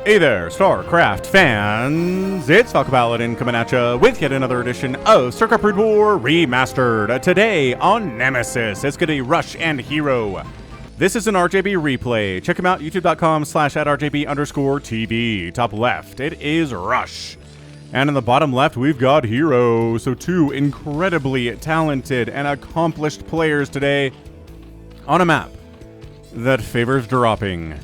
Hey there, StarCraft fans! It's Falcon Paladin coming at you with yet another edition of StarCraft Brood War Remastered. Today on Nemesis, it's going to be Rush and Hero. This is an RJB replay. Check him out, youtube.com/@RJB_TV. Top left, it is Rush. And in the bottom left, we've got Hero. So two incredibly talented and accomplished players today on a map that favors dropping.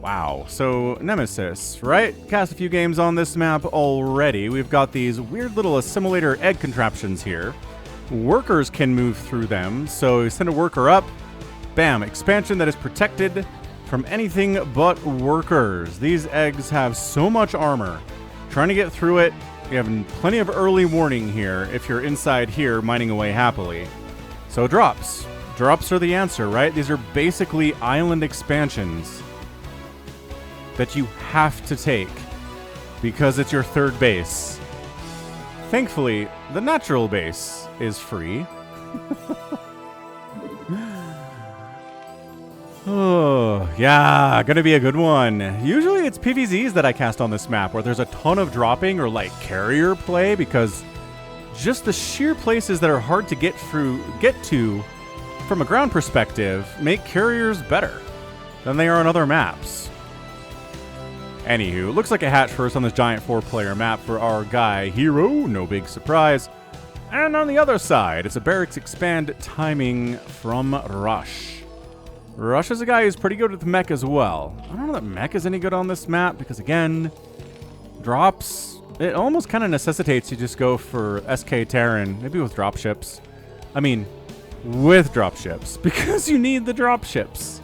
Wow, so Nemesis, right? Cast a few games on this map already. We've got these weird little assimilator egg contraptions here. Workers can move through them, so you send a worker up, bam, expansion that is protected from anything but workers. These eggs have so much armor. Trying to get through it, you have plenty of early warning here if you're inside here mining away happily. So drops. Drops are the answer, right? These are basically island expansions that you have to take because it's your third base. Thankfully, the natural base is free. Oh, yeah, gonna be a good one. Usually it's PvZs that I cast on this map where there's a ton of dropping or like carrier play because just the sheer places that are hard to get to from a ground perspective make carriers better than they are on other maps. Anywho, looks like a hatch first on this giant 4-player map for our guy Hero, no big surprise. And on the other side, it's a barracks expand timing from Rush. Rush is a guy who's pretty good with mech as well. I don't know that mech is any good on this map because again, drops, it almost kind of necessitates you just go for SK Terran, maybe with dropships. I mean, with dropships, because you need the dropships.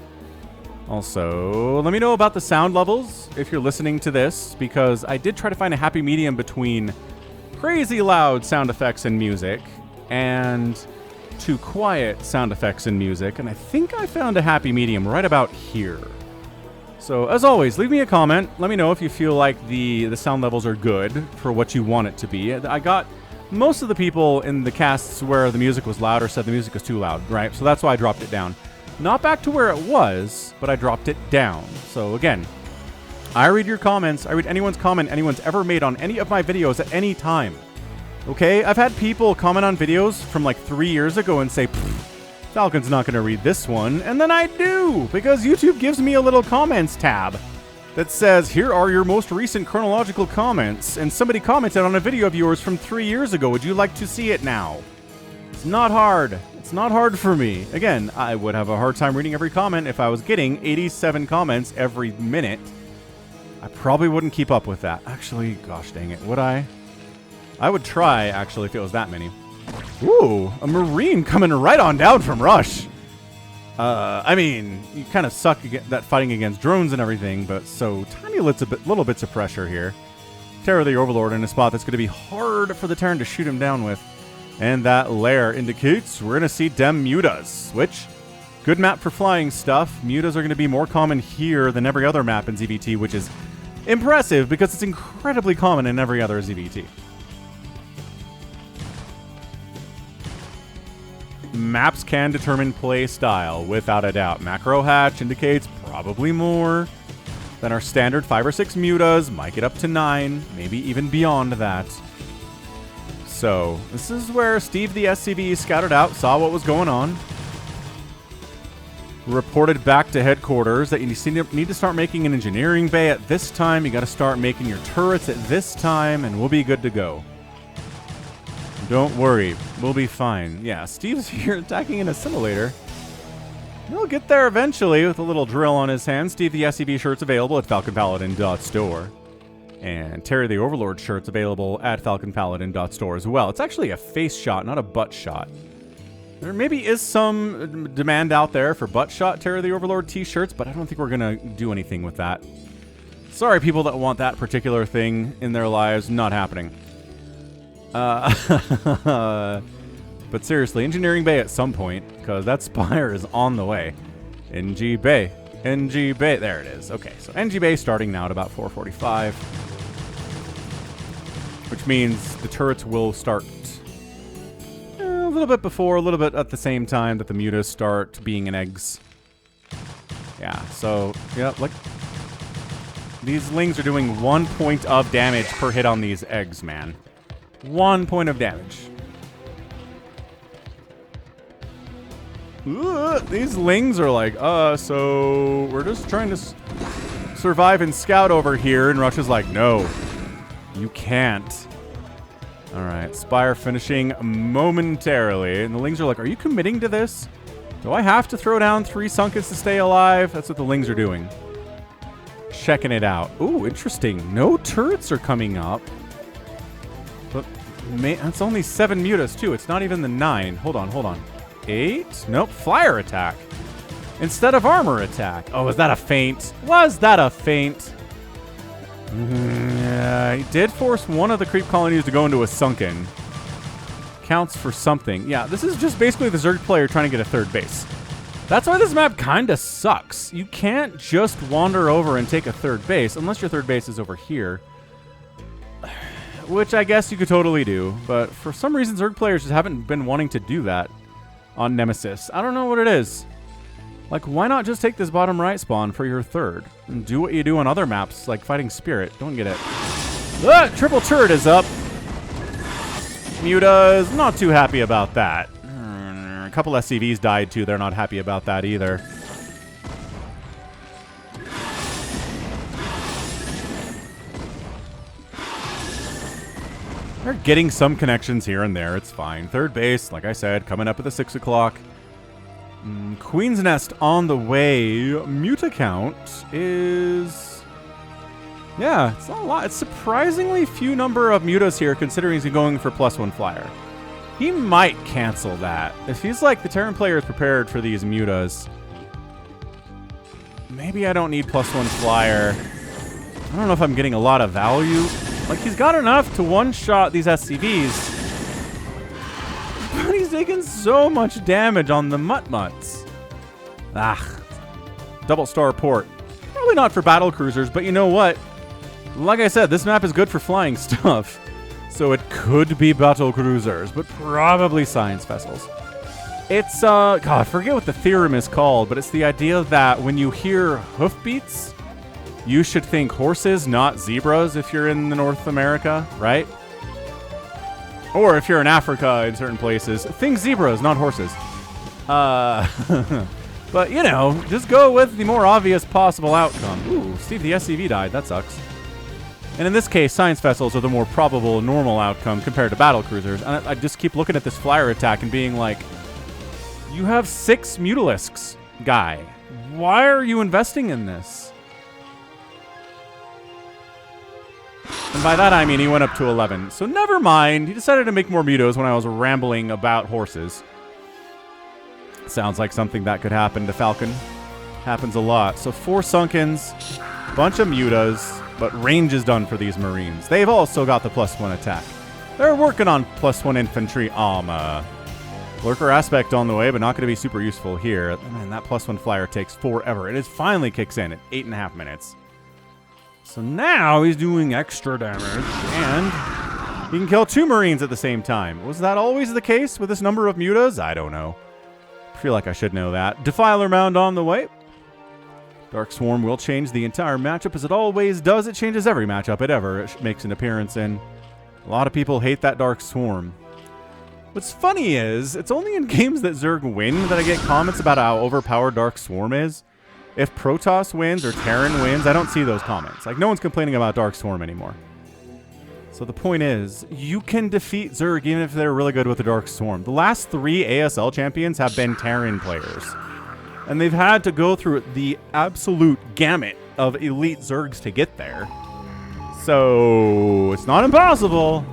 Also, let me know about the sound levels if you're listening to this, because I did try to find a happy medium between crazy loud sound effects and music and too quiet sound effects and music, and I think I found a happy medium right about here. So, as always, leave me a comment. Let me know if you feel like the sound levels are good for what you want it to be. I got most of the people in the casts where the music was loud or said the music was too loud, right? So that's why I dropped it down. Not back to where it was, but I dropped it down. So again, I read your comments. I read anyone's comment anyone's ever made on any of my videos at any time. Okay? I've had people comment on videos from like 3 years ago and say, Falcon's not going to read this one. And then I do, because YouTube gives me a little comments tab that says, here are your most recent chronological comments. And somebody commented on a video of yours from 3 years ago. Would you like to see it now? It's not hard. It's not hard for me. Again, I would have a hard time reading every comment if I was getting 87 comments every minute. I probably wouldn't keep up with that. Actually, gosh dang it, would I? I would try, actually, if it was that many. Ooh, a Marine coming right on down from Rush. I mean, you kind of suck at fighting against drones and everything, but so tiny little bits of pressure here. Terror the Overlord in a spot that's going to be hard for the Terran to shoot him down with. And that lair indicates we're going to see dem mutas, which, good map for flying stuff. Mutas are going to be more common here than every other map in ZVT, which is impressive because it's incredibly common in every other ZVT. Maps can determine play style, without a doubt. Macro hatch indicates probably more than our standard 5 or 6 mutas, might get up to 9, maybe even beyond that. So, this is where Steve the SCV scouted out, saw what was going on, reported back to headquarters that you need to start making an engineering bay at this time, you got to start making your turrets at this time, and we'll be good to go. Don't worry, we'll be fine. Yeah, Steve's here attacking an assimilator. He'll get there eventually with a little drill on his hand. Steve the SCV shirt's available at falconpaladin.store. And Terry the Overlord shirt's available at falconpaladin.store as well. It's actually a face shot, not a butt shot. There maybe is some demand out there for butt shot Terry the Overlord t-shirts, but I don't think we're going to do anything with that. Sorry, people that want that particular thing in their lives, not happening. But seriously, engineering bay at some point, because that spire is on the way. NG bay. NG bay. There it is. Okay, so NG bay starting now at about 4:45. Which means the turrets will start a little bit before, a little bit at the same time that the mutas start being in eggs. Yeah, so, yeah, like, These lings are doing 1 point of damage per hit on these eggs, man. 1 point of damage. These lings are like, so we're just trying to survive and scout over here. And Russia's like, no, you can't. All right, Spire finishing momentarily. And the lings are like, are you committing to this? Do I have to throw down 3 Sunkets to stay alive? That's what the lings are doing. Checking it out. Ooh, interesting. No turrets are coming up. But it's only 7 mutas, too. It's not even the 9. Hold on. 8? Nope, flyer attack. Instead of armor attack. Oh, is that a feint? Was that a feint? Yeah, he did force one of the creep colonies to go into a sunken. Counts for something. Yeah, this is just basically the Zerg player trying to get a 3rd base. That's why this map kind of sucks. You can't just wander over and take a 3rd base, unless your 3rd base is over here. Which I guess you could totally do, but for some reason Zerg players just haven't been wanting to do that on Nemesis. I don't know what it is. Like, why not just take this bottom right spawn for your 3rd? And do what you do on other maps, like Fighting Spirit. Don't get it. Triple turret is up. Muta is not too happy about that. A couple SCVs died too. They're not happy about that either. They're getting some connections here and there. It's fine. 3rd base, like I said, coming up at the 6 o'clock. Queen's Nest on the way. Muta count is... yeah, it's not a lot. It's surprisingly few number of mutas here, considering he's going for +1 flyer. He might cancel that. It feels like the Terran player is prepared for these mutas. Maybe I don't need +1 flyer. I don't know if I'm getting a lot of value. Like, he's got enough to one-shot these SCVs. But he's taking so much damage on the Mutt-Mutts. Double star port. Probably not for battle cruisers, but you know what? Like I said, this map is good for flying stuff. So it could be battle cruisers, but probably science vessels. It's, God, I forget what the theorem is called, but it's the idea that when you hear hoofbeats, you should think horses, not zebras if you're in the North America, right? Or if you're in Africa in certain places, think zebras, not horses. But, you know, just go with the more obvious possible outcome. Ooh, Steve, the SCV died. That sucks. And in this case, science vessels are the more probable normal outcome compared to battle cruisers. And I just keep looking at this flyer attack and being like, you have 6 Mutalisks, guy. Why are you investing in this? And by that I mean he went up to 11. So never mind. He decided to make more mutos when I was rambling about horses. Sounds like something that could happen to Falcon. Happens a lot. So 4 Sunkens, bunch of mutas, but range is done for these Marines. They've also got the +1 attack. They're working on +1 infantry armor. Lurker aspect on the way, but not going to be super useful here. Man, that +1 flyer takes forever. It finally kicks in at 8.5 minutes. So now he's doing extra damage, and he can kill 2 Marines at the same time. Was that always the case with this number of mutas? I don't know. I feel like I should know that. Defiler Mound on the way. Dark Swarm will change the entire matchup, as it always does. It changes every matchup it ever makes an appearance in. A lot of people hate that Dark Swarm. What's funny is, it's only in games that Zerg win that I get comments about how overpowered Dark Swarm is. If Protoss wins or Terran wins, I don't see those comments. Like, no one's complaining about Dark Swarm anymore. So the point is, you can defeat Zerg even if they're really good with the Dark Swarm. The last 3 ASL champions have been Terran players. And they've had to go through the absolute gamut of elite Zergs to get there. So it's not impossible.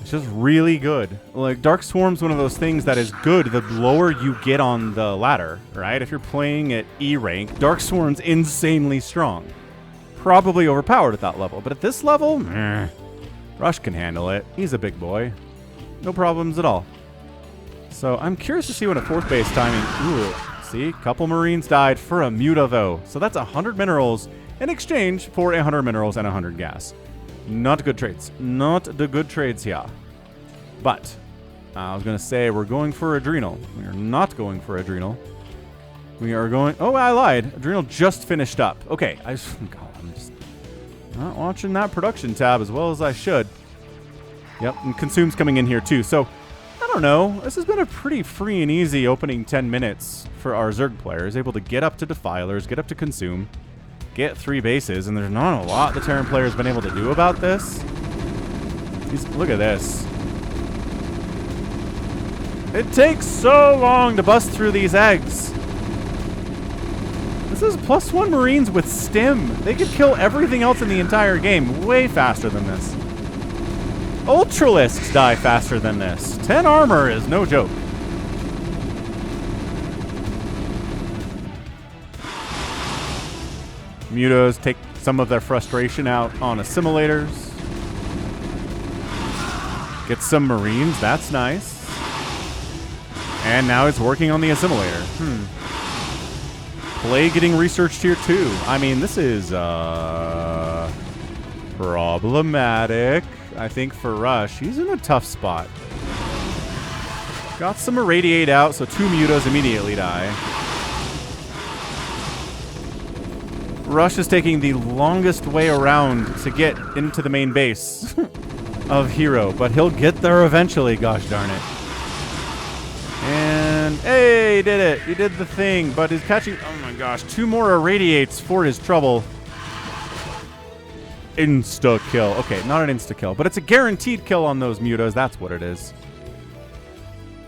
It's just really good. Like, Dark Swarm's one of those things that is good the lower you get on the ladder, right? If you're playing at E rank, Dark Swarm's insanely strong. Probably overpowered at that level, but at this level, Rush can handle it. He's a big boy. No problems at all. So I'm curious to see what a 4th base timing... Ooh, see? Couple Marines died for a Muta, though. So that's 100 minerals in exchange for 100 minerals and 100 gas. Not good trades. Not the good trades here. But I was going to say we're going for Adrenal. We're not going for Adrenal. We are going... Oh, I lied. Adrenal just finished up. Okay. God, I'm just not watching that production tab as well as I should. Yep, and Consume's coming in here too. So, I don't know. This has been a pretty free and easy opening 10 minutes for our Zerg players. Able to get up to Defilers, get up to Consume, get 3 bases, and there's not a lot the Terran player has been able to do about this. Look at this. It takes so long to bust through these eggs. This is +1 Marines with Stim. They could kill everything else in the entire game way faster than this. Ultralisks die faster than this. 10 armor is no joke. Mutos take some of their frustration out on assimilators. Get some Marines, that's nice. And now it's working on the assimilator. Plague getting researched here too. I mean, this is problematic. I think for Rush, he's in a tough spot. Got some Irradiate out, so 2 Mutos immediately die. Rush is taking the longest way around to get into the main base of Hero, but he'll get there eventually, gosh darn it. And, hey, he did it. He did the thing, but he's catching, oh my gosh, 2 more Irradiates for his trouble. Insta-kill. Okay, not an insta-kill, but it's a guaranteed kill on those Mutos. That's what it is.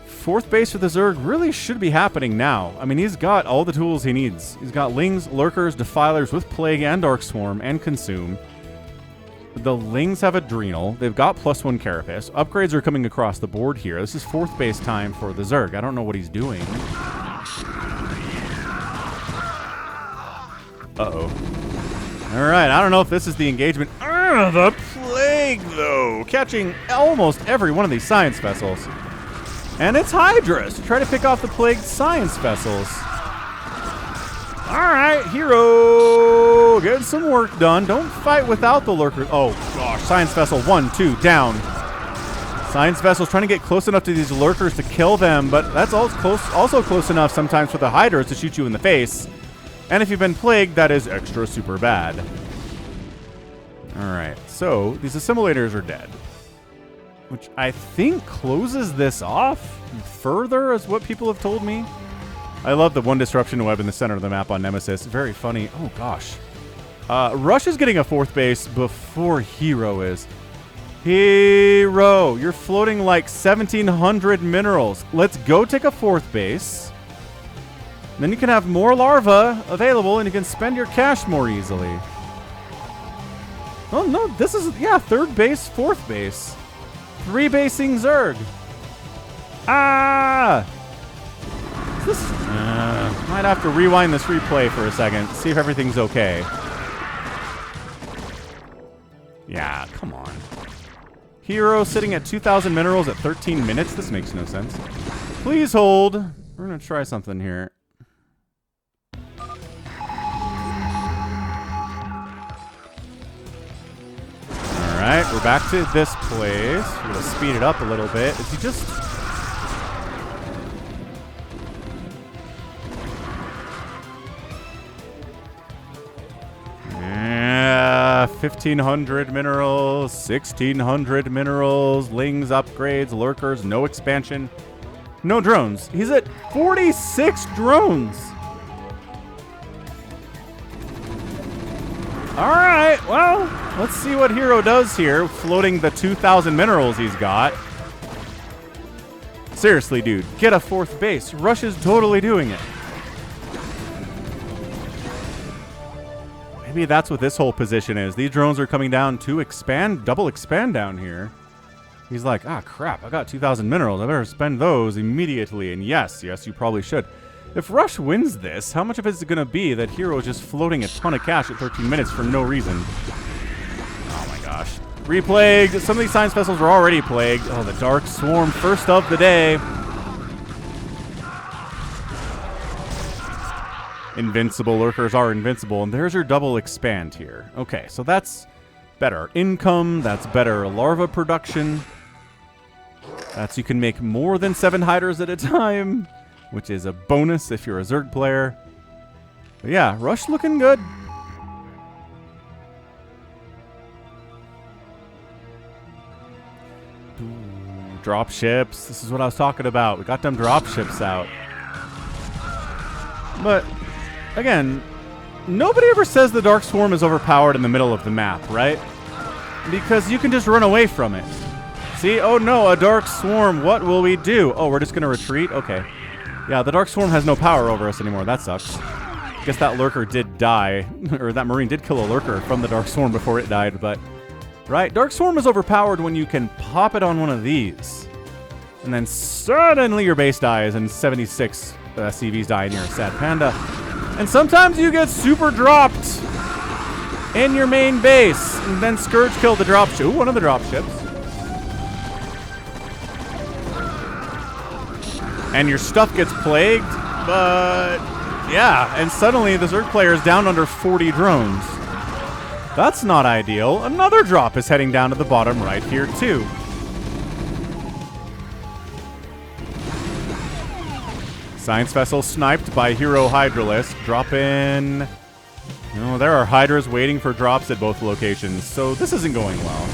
4th base for the Zerg really should be happening now. I mean, he's got all the tools he needs. He's got Lings, Lurkers, Defilers with Plague and Dark Swarm and Consume. The Lings have Adrenal. They've got +1 Carapace. Upgrades are coming across the board here. This is 4th base time for the Zerg. I don't know what he's doing. Uh-oh. All right, I don't know if this is the engagement. The Plague, though. Catching almost every one of these science vessels. And it's Hydras to try to pick off the Plagued science vessels. All right, Hero. Get some work done. Don't fight without the Lurkers. Oh, gosh. Science vessel 1, 2, down. Science vessel's trying to get close enough to these Lurkers to kill them, but that's also close enough sometimes for the Hydras to shoot you in the face. And if you've been plagued, that is extra super bad. Alright, so these assimilators are dead. Which I think closes this off further, is what people have told me. I love the 1 disruption web in the center of the map on Nemesis. Very funny. Oh, gosh. Rush is getting a 4th base before Hero is. Hero, you're floating like 1,700 minerals. Let's go take a 4th base. Then you can have more larvae available, and you can spend your cash more easily. Oh, no, this is, yeah, 3rd base, 4th base. 3 basing Zerg. Ah! This, might have to rewind this replay for a second, see if everything's okay. Yeah, come on. Hero sitting at 2,000 minerals at 13 minutes? This makes no sense. Please hold. We're going to try something here. Alright, we're back to this place. We're going to speed it up a little bit. Is he just... Yeah, 1,500 minerals, 1,600 minerals, Lings, upgrades, Lurkers, no expansion, no drones. He's at 46 drones. Alright, well, let's see what Hero does here, floating the 2,000 minerals he's got. Seriously, dude, get a 4th base. Rush is totally doing it. Maybe that's what this whole position is. These drones are coming down to expand, double expand down here. He's like, ah, crap, I got 2,000 minerals. I better spend those immediately. And yes, you probably should. If Rush wins this, how much of it is it going to be that Hero is just floating a ton of cash at 13 minutes for no reason? Oh my gosh. Replagued. Some of these science vessels are already plagued. Oh, the Dark Swarm, first of the day. Invincible. Lurkers are invincible. And there's your double expand here. Okay, so that's better income. That's better larva production. That's you can make more than 7 hiders at a time. which is a bonus if you're a Zerg player. But yeah, Rush looking good. Drop ships. This is what I was talking about. We got them drop ships out. But, again, nobody ever says the Dark Swarm is overpowered in the middle of the map, right? Because you can just run away from it. See? Oh no, a Dark Swarm. What will we do? Oh, we're just going to retreat? Okay. Yeah, the Dark Swarm has no power over us anymore. That sucks. Guess that Lurker did die. Or that Marine did kill a Lurker from the Dark Swarm before it died, but... Right? Dark Swarm is overpowered when you can pop it on one of these. And then suddenly your base dies and 76 CVs die and you're a sad panda. And sometimes you get super dropped in your main base. And then Scourge killed the drop ship. Ooh, one of the drop ships. And your stuff gets plagued, but yeah. And suddenly the Zerg player is down under 40 drones. That's not ideal. Another drop is heading down to the bottom right here, too. Science vessel sniped by Hero Hydralisk. Drop in. Oh, there are Hydras waiting for drops at both locations, so this isn't going well.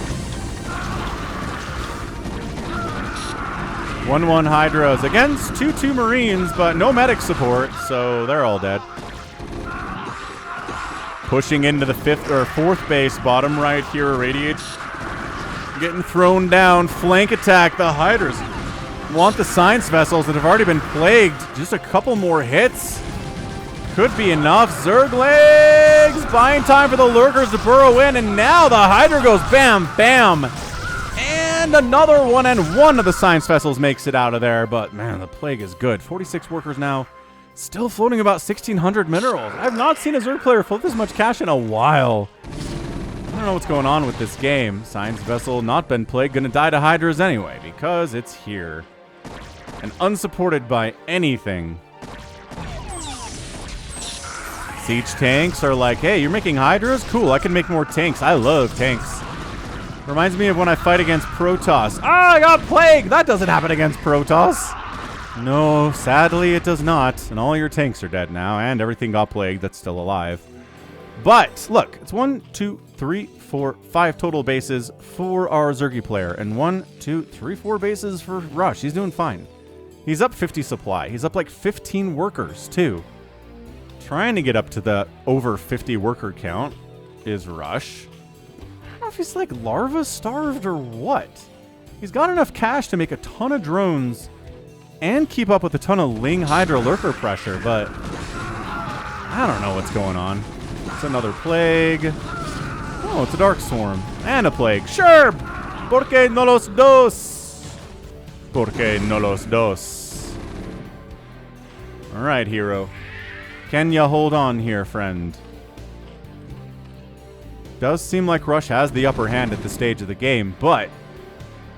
1-1 Hydras against 2-2 Marines, but no medic support, so they're all dead. Pushing into the 5th or 4th base, bottom right here, Radiate getting thrown down. Flank attack. The Hydras want the Science Vessels that have already been plagued. Just a couple more hits. Could be enough. Zerg legs. Buying time for the Lurkers to burrow in, and now the Hydra goes bam, bam. And another 1 and 1 of the Science Vessels makes it out of there, but man, the plague is good. 46 workers now. Still floating about 1,600 minerals. I've not seen a Zerg player float this much cash in a while. I don't know what's going on with this game. Science Vessel not been plagued. Gonna die to Hydras anyway, because it's here. And unsupported by anything. Siege tanks are like, hey, you're making Hydras? Cool, I can make more tanks. I love tanks. Reminds me of when I fight against Protoss. Ah, I got plagued! That doesn't happen against Protoss. No, sadly it does not. And all your tanks are dead now, and everything got plagued that's still alive. But, look, it's 1, 2, 3, 4, 5 total bases for our Zergy player. And 1, 2, 3, 4 bases for Rush. He's doing fine. He's up 50 supply. He's up like 15 workers, too. Trying to get up to the over 50 worker count is Rush. I don't know if he's like larva starved or what. He's got enough cash to make a ton of drones and keep up with a ton of Ling Hydra Lurker pressure, but I don't know what's going on. It's another plague. Oh, it's a Dark Swarm. And a plague. Sure! Porque no los dos? Porque no los dos? Alright, hero. Can ya hold on here, friend? Does seem like Rush has the upper hand at this stage of the game, but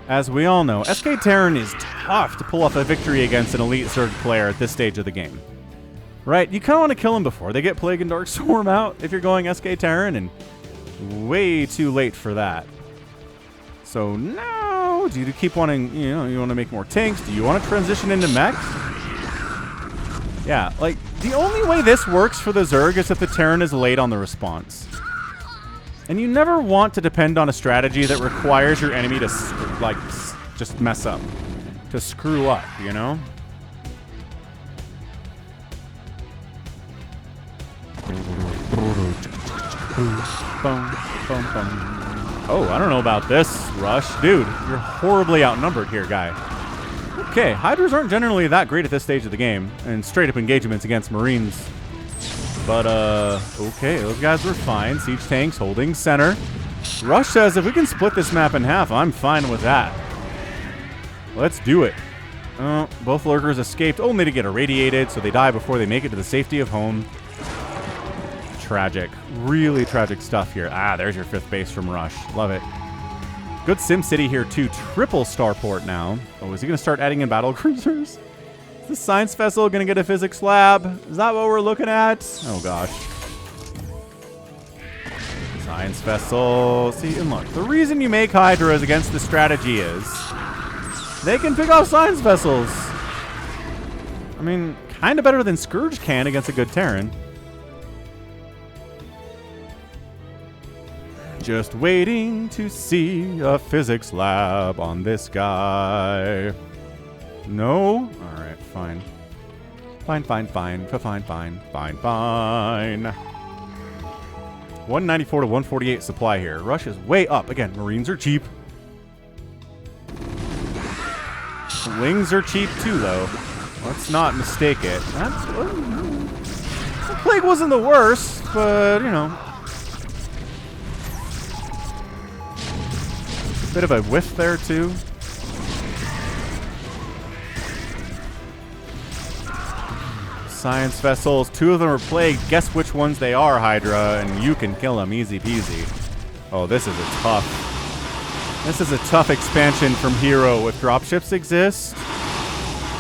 as we all know, SK Terran is tough to pull off a victory against an elite Zerg player at this stage of the game. Right? You kind of want to kill them before they get Plague and Dark Swarm out if you're going SK Terran, and way too late for that. So now, do you keep wanting, you want to make more tanks? Do you want to transition into mech? Yeah, like, the only way this works for the Zerg is if the Terran is late on the response. And you never want to depend on a strategy that requires your enemy to, like, just mess up. To screw up, you know? Oh, I don't know about this, Rush. Dude, you're horribly outnumbered here, guy. Okay, Hydras aren't generally that great at this stage of the game, and straight-up engagements against Marines. But, okay, those guys were fine. Siege tanks holding center. Rush says, if we can split this map in half, I'm fine with that. Let's do it. Both Lurkers escaped only to get irradiated, so they die before they make it to the safety of home. Tragic. Really tragic stuff here. Ah, there's your 5th base from Rush. Love it. Good SimCity here, too. Triple starport now. Oh, is he going to start adding in battle cruisers? Is the Science Vessel going to get a physics lab? Is that what we're looking at? Oh, gosh. Science Vessel. See, and look, the reason you make Hydras against the strategy is they can pick off Science Vessels. I mean, kind of better than Scourge can against a good Terran. Just waiting to see a physics lab on this guy. No? Alright, fine. Fine. 194 to 148 supply here. Rush is way up. Again, Marines are cheap. Wings are cheap too, though. Let's not mistake it. The Plague wasn't the worst, but, you know. Bit of a whiff there, too. Science vessels. 2 of them are Plague. Guess which ones they are, Hydra, and you can kill them easy peasy. Oh, this is a tough expansion from Hero. If dropships exist,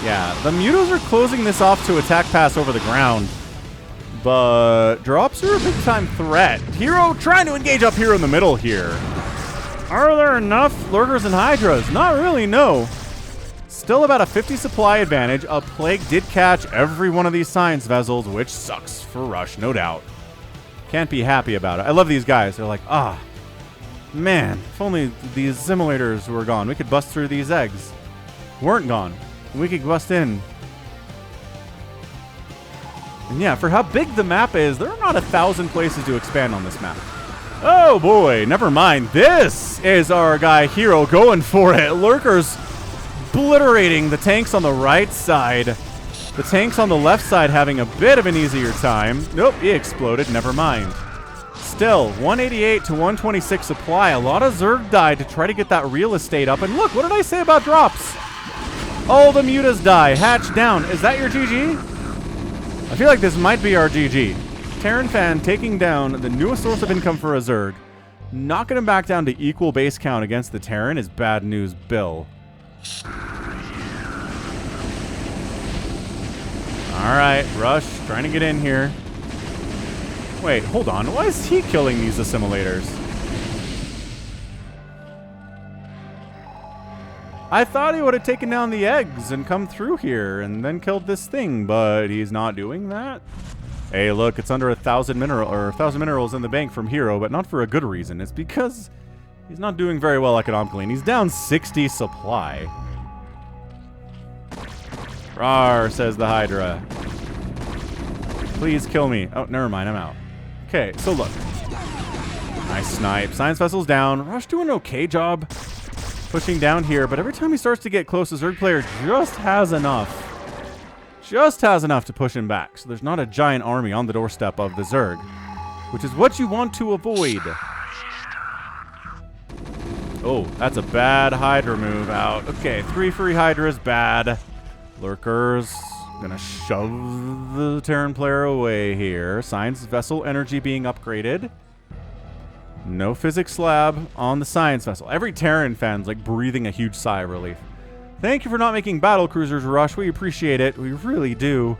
yeah, the Mutos are closing this off to attack pass over the ground, but drops are a big time threat. Hero trying to engage up here in the middle here. Are there enough Lurkers and Hydras? Not really, no. Still about a 50 supply advantage. A Plague did catch every one of these science vessels, which sucks for Rush, no doubt. Can't be happy about it. I love these guys. They're like, man, if only these simulators were gone. We could bust through these eggs. Weren't gone. We could bust in. And yeah, for how big the map is, there are not 1,000 places to expand on this map. Oh boy, never mind. This is our guy Hero going for it. Lurkers obliterating the tanks on the right side. The tanks on the left side having a bit of an easier time. Nope, he exploded. Never mind. Still, 188 to 126 supply. A lot of Zerg died to try to get that real estate up. And look, what did I say about drops? All the Mutas die. Hatch down. Is that your GG? I feel like this might be our GG. Terran fan taking down the newest source of income for a Zerg. Knocking him back down to equal base count against the Terran is bad news, Bill. Alright, Rush trying to get in here. Wait, hold on. Why is he killing these assimilators? I thought he would have taken down the eggs and come through here and then killed this thing, but he's not doing that. Hey, look, it's under 1,000 minerals in the bank from Hero, but not for a good reason. It's because he's not doing very well economically, and he's down 60 supply. Rawr, says the Hydra. Please kill me. Oh, never mind, I'm out. Okay, so look. Nice snipe. Science vessel's down. Rush doing an okay job pushing down here, but every time he starts to get close, the Zerg player just has enough. Just has enough to push him back, so there's not a giant army on the doorstep of the Zerg, which is what you want to avoid. Oh, that's a bad Hydra move out. Okay, 3 free Hydras, bad. Lurkers, gonna shove the Terran player away here. Science vessel energy being upgraded. No physics lab on the science vessel. Every Terran fan's like breathing a huge sigh of relief. Thank you for not making battle cruisers, Rush. We appreciate it. We really do.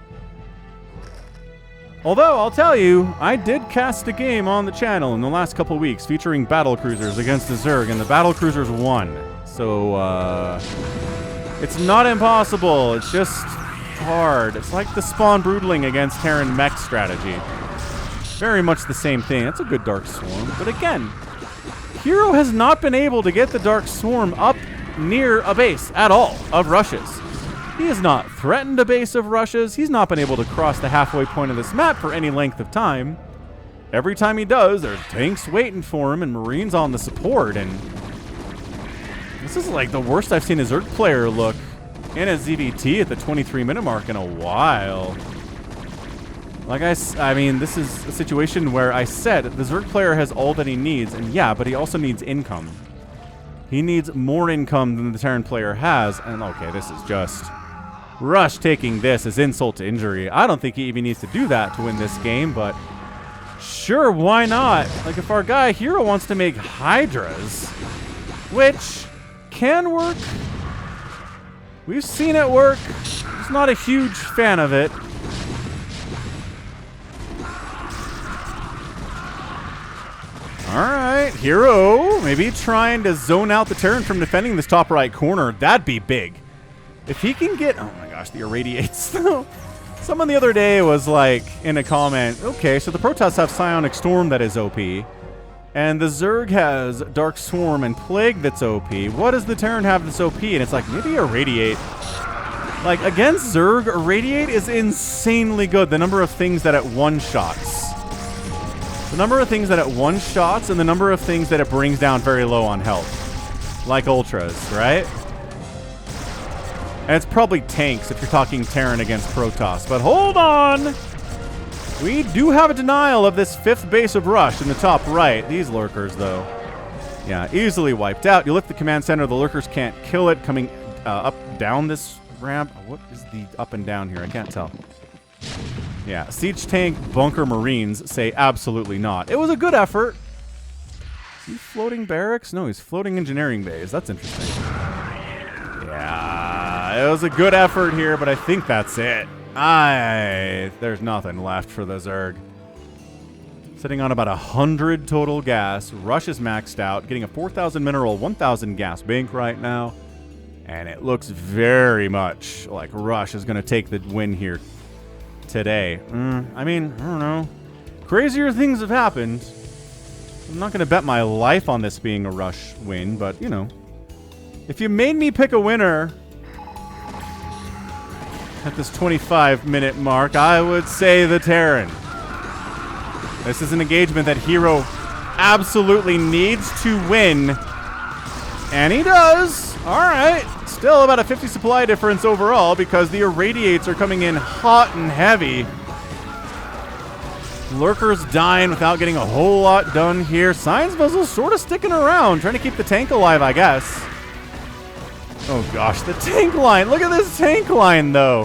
Although, I'll tell you, I did cast a game on the channel in the last couple weeks featuring battle cruisers against the Zerg, and the battle cruisers won. So, it's not impossible. It's just hard. It's like the spawn broodling against Terran mech strategy. Very much the same thing. That's a good Dark Swarm. But again, Hero has not been able to get the Dark Swarm up near a base at all of Rush's. He has not threatened a base of Rush's. He's not been able to cross the halfway point of this map for any length of time. Every time he does, there's tanks waiting for him and Marines on the support, and this is like the worst I've seen a Zerg player look in a ZVT at the 23-minute mark in a while. Like I mean, this is a situation where I said the Zerg player has all that he needs, and yeah, but he also needs income. He needs more income than the Terran player has, and okay, this is just Rush taking this as insult to injury. I don't think he even needs to do that to win this game, but sure, why not? Like, if our guy Hero wants to make Hydras, which can work. We've seen it work. He's not a huge fan of it. Alright, Hero maybe trying to zone out the Terran from defending this top right corner. That'd be big. If he can get... Oh my gosh, the irradiates. Someone the other day was like, in a comment, okay, so the Protoss have Psionic Storm that is OP, and the Zerg has Dark Swarm and Plague that's OP. What does the Terran have that's OP? And it's like, maybe Irradiate. Like, against Zerg, Irradiate is insanely good. The number of things that it one-shots. The number of things that it one-shots and the number of things that it brings down very low on health. Like Ultras, right? And it's probably tanks if you're talking Terran against Protoss. But hold on! We do have a denial of this 5th base of Rush in the top right. These lurkers, though. Yeah, easily wiped out. You lift the command center, the lurkers can't kill it. Coming up, down this ramp. What is the up and down here? I can't tell. Yeah, Siege Tank, Bunker Marines say absolutely not. It was a good effort. Is he floating barracks? No, he's floating engineering bays. That's interesting. Yeah, it was a good effort here, but I think that's it. There's nothing left for the Zerg. Sitting on about 100 total gas. Rush is maxed out, getting a 4,000 mineral, 1,000 gas bank right now. And it looks very much like Rush is going to take the win here today. I mean, I don't know. Crazier things have happened. I'm not going to bet my life on this being a Rush win, but, you know. If you made me pick a winner at this 25-minute mark, I would say the Terran. This is an engagement that Hero absolutely needs to win. And he does. All right. Still about a 50 supply difference overall because the Irradiates are coming in hot and heavy. Lurkers dying without getting a whole lot done here. Science Vessel's sort of sticking around, trying to keep the tank alive, I guess. Oh gosh, the tank line. Look at this tank line, though.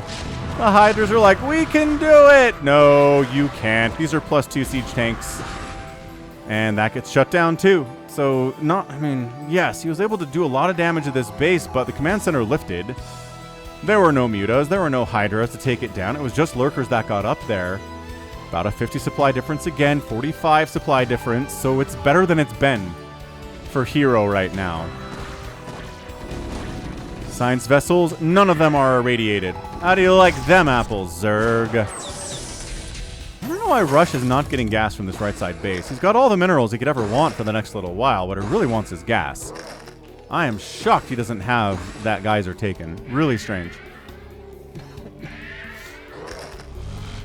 The Hydras are like, we can do it. No, you can't. These are +2 siege tanks. And that gets shut down, too. So, yes, he was able to do a lot of damage to this base, but the command center lifted. There were no mutas. There were no Hydras to take it down. It was just lurkers that got up there. About a 50 supply difference again. 45 supply difference. So it's better than it's been for Hero right now. Science vessels, none of them are irradiated. How do you like them apples, Zerg? I don't know why Rush is not getting gas from this right side base. He's got all the minerals he could ever want for the next little while. What he really wants is gas. I am shocked he doesn't have that geyser taken. Really strange.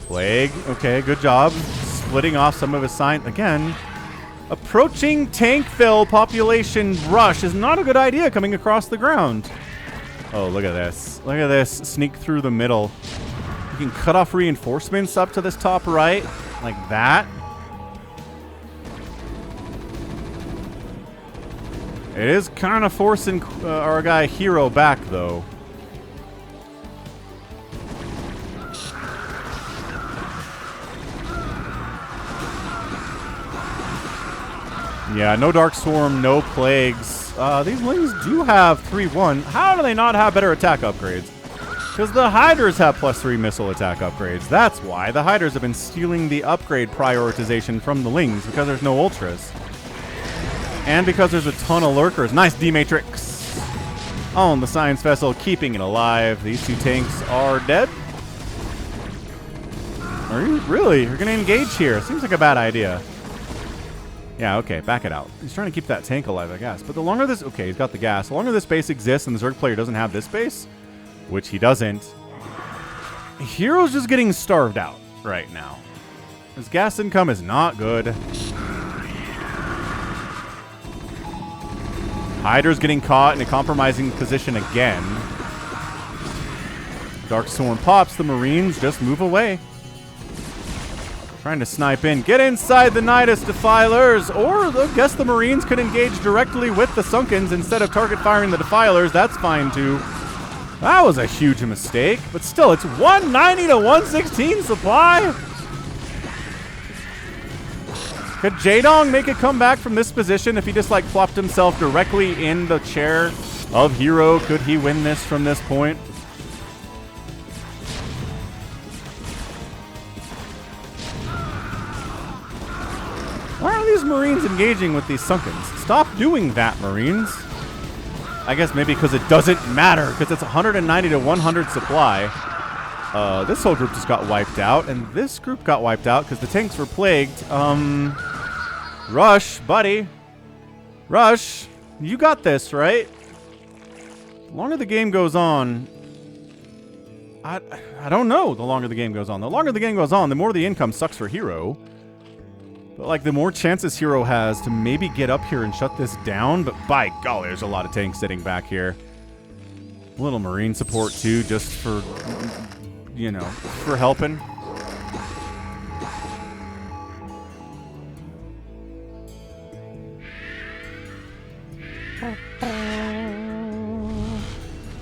Plague, okay, good job. Splitting off some of his sign. Again, approaching tank fill population Rush is not a good idea coming across the ground. Oh, look at this. Look at this. Sneak through the middle. You can cut off reinforcements up to this top right. Like that. It is kind of forcing our guy Hero back, though. Yeah, no Dark Swarm, no Plagues. These Lings do have 3-1. How do they not have better attack upgrades? Because the Hydras have +3 missile attack upgrades. That's why. The Hydras have been stealing the upgrade prioritization from the Lings because there's no Ultras. And because there's a ton of Lurkers. Nice D-Matrix. On the Science Vessel, keeping it alive. These two tanks are dead. Are you? Really? You're going to engage here? Seems like a bad idea. Yeah, okay, back it out. He's trying to keep that tank alive, I guess. But the longer this... Okay, he's got the gas. The longer this base exists and the Zerg player doesn't have this base, which he doesn't, Hero's just getting starved out right now. His gas income is not good. Hydra's getting caught in a compromising position again. Dark Swarm pops. The Marines just move away. Trying to snipe in. Get inside the Nidus Defilers! Or I guess the Marines could engage directly with the Sunkens instead of target firing the Defilers. That's fine too. That was a huge mistake. But still, it's 190 to 116 supply. Could Jaedong make a comeback from this position if he just like plopped himself directly in the chair of Hero? Could he win this from this point? Why are these Marines engaging with these Sunkens? Stop doing that, Marines. I guess maybe because it doesn't matter, because it's 190 to 100 supply. This whole group just got wiped out, and this group got wiped out because the tanks were plagued. Rush, buddy. Rush, you got this, right? The longer the game goes on, I don't know the longer the game goes on. The longer the game goes on, the more the income sucks for Hero. But, like, the more chances Hero has to maybe get up here and shut this down. But, by golly, there's a lot of tanks sitting back here. A little Marine support, too, just for, you know, for helping.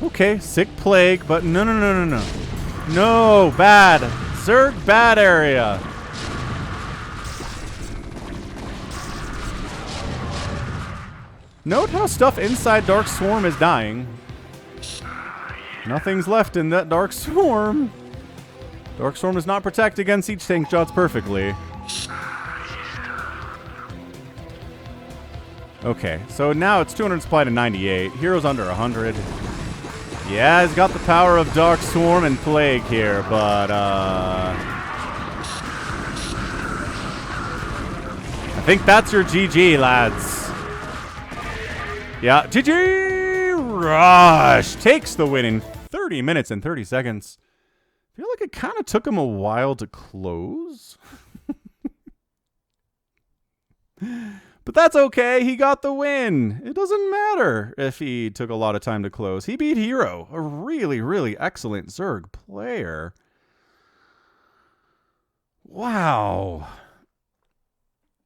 Okay, sick plague, but no. No, bad. Zerg, bad area. Note how stuff inside Dark Swarm is dying. Nothing's left in that Dark Swarm. Dark Swarm does not protect against siege tank shots perfectly. Okay, so now it's 200 supply to 98. Hero's under 100. Yeah, he's got the power of Dark Swarm and Plague here, but I think that's your GG, lads. Yeah, GG! Rush takes the win in 30 minutes and 30 seconds. I feel like it kind of took him a while to close. But that's okay. He got the win. It doesn't matter if he took a lot of time to close. He beat Hero, a really, really excellent Zerg player. Wow.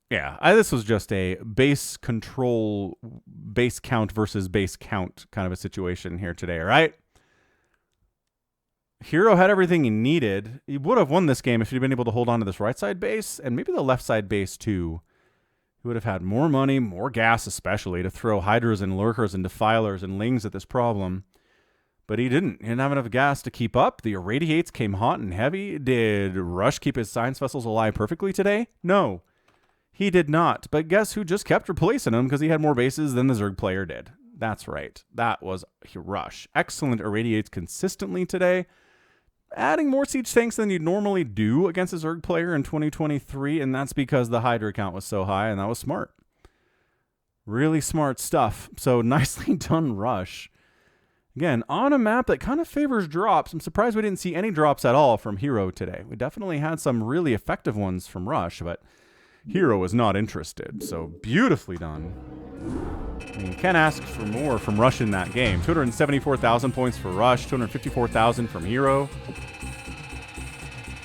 Yeah, this was just a base control, base count versus base count kind of a situation here today, right? Hero had everything he needed. He would have won this game if he'd been able to hold on to this right side base and maybe the left side base too. He would have had more money, more gas especially, to throw Hydras and Lurkers and Defilers and Lings at this problem. But he didn't. He didn't have enough gas to keep up. The Irradiates came hot and heavy. Did Rush keep his Science Vessels alive perfectly today? No, he did not. But guess who just kept replacing him because he had more bases than the Zerg player did? That's right. That was Rush. Excellent Irradiates consistently today. Adding more siege tanks than you'd normally do against a Zerg player in 2023, and that's because the Hydra count was so high, and that was smart. Really smart stuff. So nicely done, Rush. Again, on a map that kind of favors drops. I'm surprised we didn't see any drops at all from Hero today. We definitely had some really effective ones from Rush, but Hero was not interested. So beautifully done. I mean, you can't ask for more from Rush in that game. 274,000 points for Rush, 254,000 from Hero.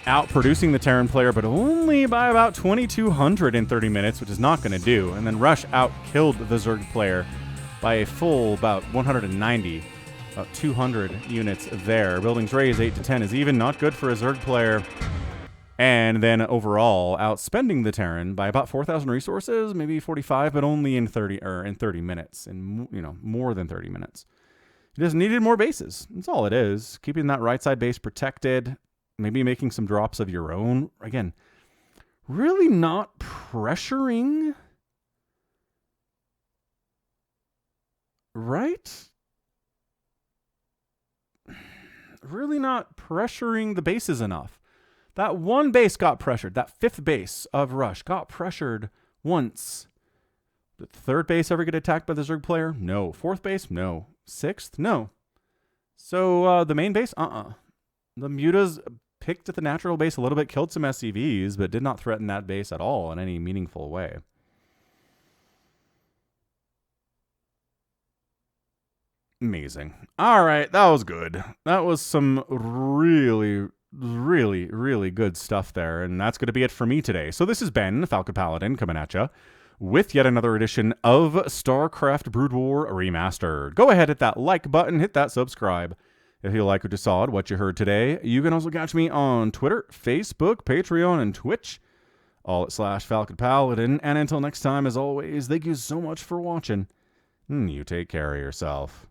Outproducing the Terran player, but only by about 2,200 in 30 minutes, which is not going to do. And then Rush out-killed the Zerg player by a full about 190, about 200 units there. Buildings raised 8 to 10 is even, not good for a Zerg player. And then overall, outspending the Terran by about 4,000 resources, maybe 45, but only in 30 minutes, in more than 30 minutes. He just needed more bases. That's all it is. Keeping that right side base protected, maybe making some drops of your own. Again, really not pressuring, right? Really not pressuring the bases enough. That one base got pressured. That fifth base of Rush got pressured once. Did the third base ever get attacked by the Zerg player? No. Fourth base? No. Sixth? No. So the main base? The Mutas picked at the natural base a little bit, killed some SCVs, but did not threaten that base at all in any meaningful way. Amazing. All right, that was good. That was some really good stuff there, and that's going to be it for me today. So this has been Falcon Paladin coming at you with yet another edition of StarCraft Brood War Remastered. Go ahead, hit that like button, hit that subscribe. If you like what you saw, what you heard today, you can also catch me on Twitter, Facebook, Patreon, and Twitch, all at /Falcon Paladin. And until next time, as always, thank you so much for watching. You take care of yourself.